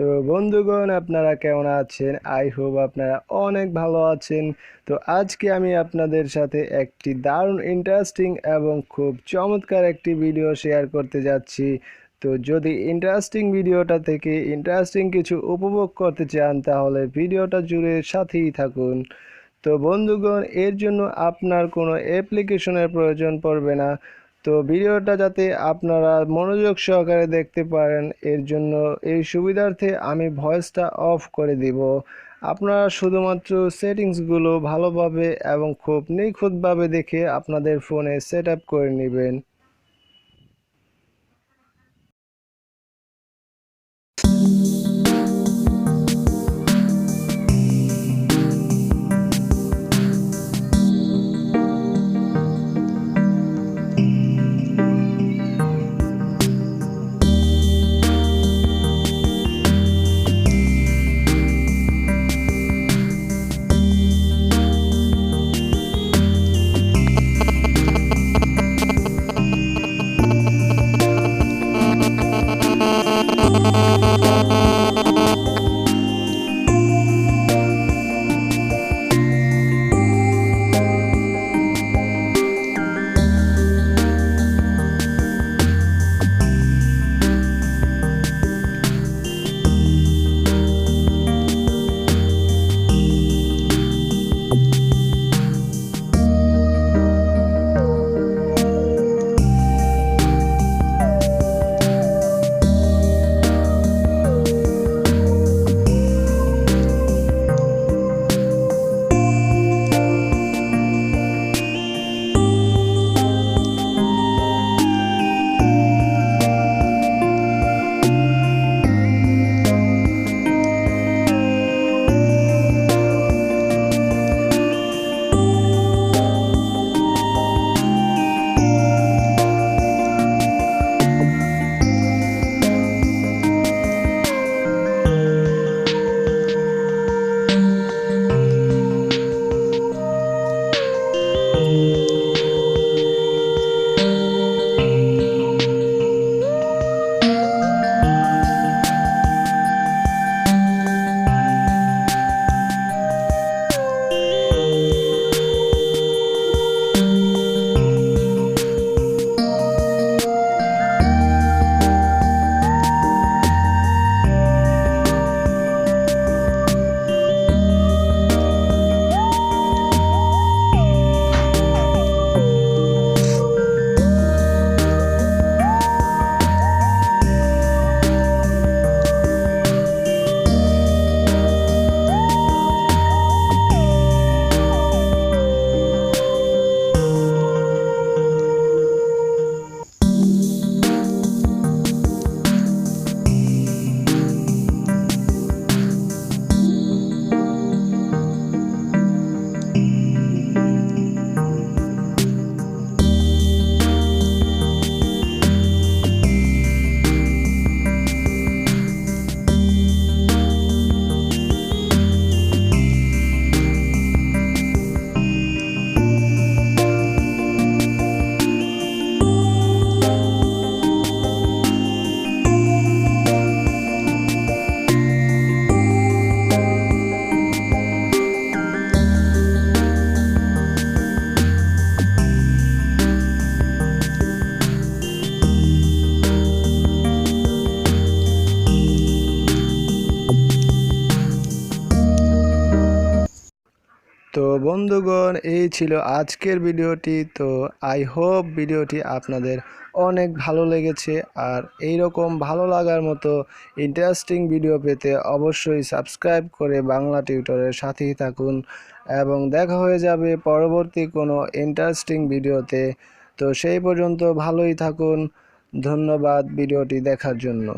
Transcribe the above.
তো বন্ধুগণ, আপনারা কেমন আছেন? আই হোপ আপনারা অনেক ভালো আছেন। তো আজকে আমি আপনাদের সাথে একটি দারুণ ইন্টারেস্টিং এবং খুব চমৎকার একটি ভিডিও শেয়ার করতে যাচ্ছি। তো যদি ইন্টারেস্টিং ভিডিওটা থেকে ইন্টারেস্টিং কিছু উপভোগ করতে চান তাহলে ভিডিওটা জুড়ে সাথেই থাকুন। তো বন্ধুগণ, এর জন্য আপনার কোনো অ্যাপ্লিকেশনের প্রয়োজন পড়বে না। তো ভিডিওটা যাতে আপনারা মনোযোগ সহকারে দেখতে পারেন এর জন্য এই সুবিধার্থে আমি ভয়েসটা অফ করে দিব। আপনারা শুধুমাত্র সেটিংসগুলো ভালোভাবে এবং খুব নিখুঁতভাবে দেখে আপনাদের ফোনে সেট আপ করে নেবেন। তো বন্ধুগণ, এই ছিল আজকের ভিডিওটি। তো আই হোপ ভিডিওটি আপনাদের অনেক ভালো লেগেছে। আর এই রকম ভালো লাগার মতো ইন্টারেস্টিং ভিডিও পেতে অবশ্যই সাবস্ক্রাইব করে বাংলা টিউটরের সাথেই থাকুন এবং দেখা হয়ে যাবে পরবর্তী কোনো ইন্টারেস্টিং ভিডিওতে। তো সেই পর্যন্ত ভালোই থাকুন। ধন্যবাদ ভিডিওটি দেখার জন্য।